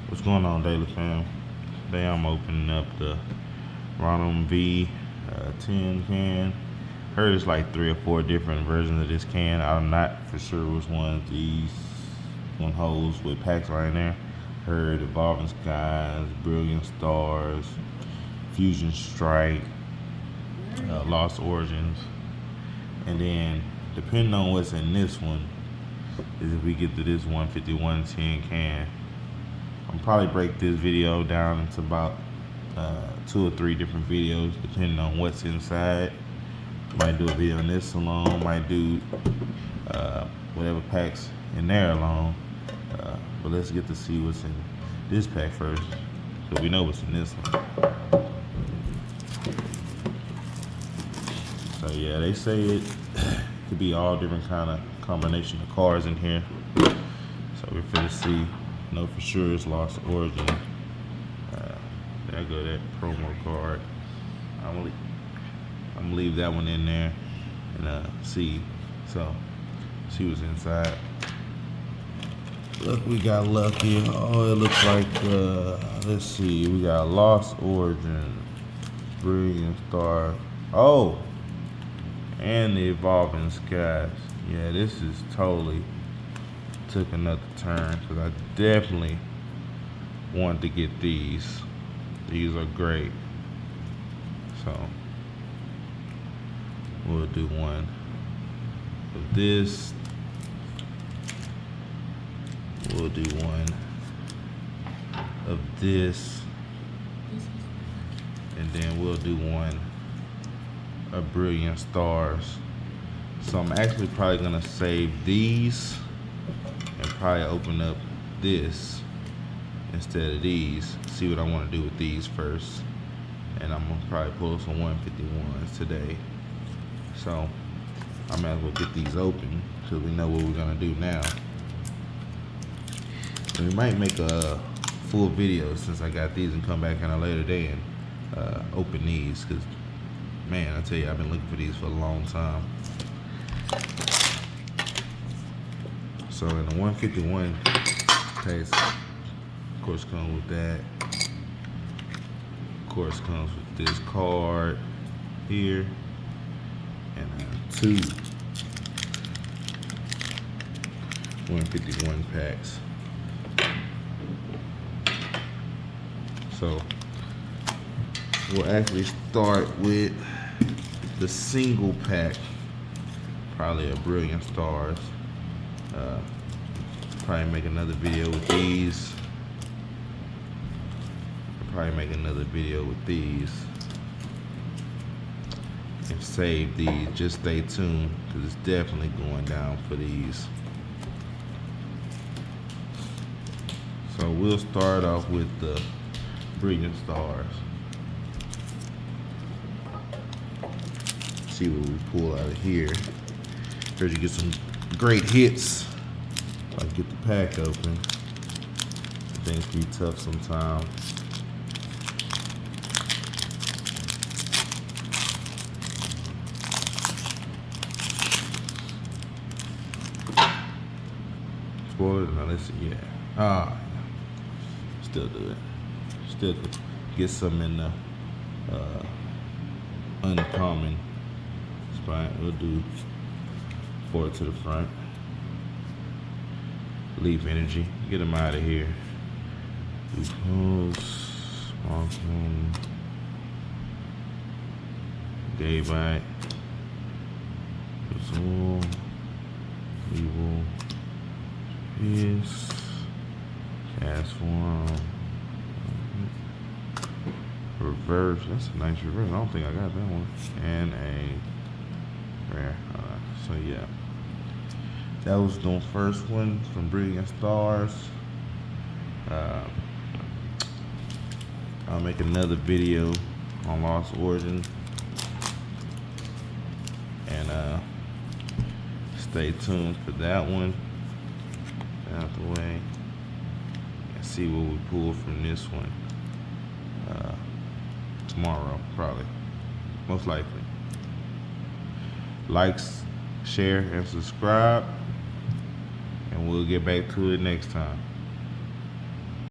What's going on, Daily Fam? Today I'm opening up the Ronald V 10 can. Heard it's like 3 or 4 different versions of this can. I'm not for sure which ones these one holds with packs right there. Heard Evolving Skies, Brilliant Stars, Fusion Strike, Lost Origins, and then depending on what's in this one is if we get to this 151 10 can. I'll probably break this video down into about 2 or 3 different videos depending on what's inside. Might do a video on this alone, might do whatever packs in there alone. But let's get to see what's in this pack first, so we know what's in this one. So yeah, they say it could be all different kind of combination of cards in here. So we're finna see. Know for sure it's Lost Origin. There go that promo card. I'm gonna leave that one in there and see. So see what's inside. Look, we got lucky. Oh, it looks like let's see. We got Lost Origin, Brilliant Star. Oh, and the Evolving Skies. Yeah, this is totally took another turn because I definitely want to get these. These are great. So we'll do one of this. We'll do one of this. And then we'll do one of Brilliant Stars. So I'm actually probably gonna save these and probably open up this instead of these. See what I want to do with these first, and I'm gonna probably pull some 151s today. So I might as well get these open so we know what we're gonna do now. And we might make a full video since I got these and come back in a later day and open these, because man, I tell you, I've been looking for these for a long time. So in the 151 case, of course, comes with that. Of course, comes with this card here and 2 151 packs. So we'll actually start with the single pack, probably a Brilliant Stars. Probably make another video with these. Probably make another video with these and save these. Just stay tuned because it's definitely going down for these. So we'll start off with the Brilliant Stars. See what we pull out of here. Heard you get some great hits. If I can get the pack open. Things can be tough sometimes. Spoilers, now let's see, yeah. Still do it. Still get some in the uncommon spot. We'll do 4 to the front. Leaf Energy, get them out of here. Pokémon, Daybite, Zoom, Evil, Peace, Cast Form, Reverse. That's a nice reverse. I don't think I got that one. And a rare. So yeah. That was the first one from Brilliant Stars. I'll make another video on Lost Origin. And stay tuned for that one. Out the way. And see what we pull from this one. Tomorrow, probably. Most likely. Likes, share, and subscribe. And we'll get back to it next time.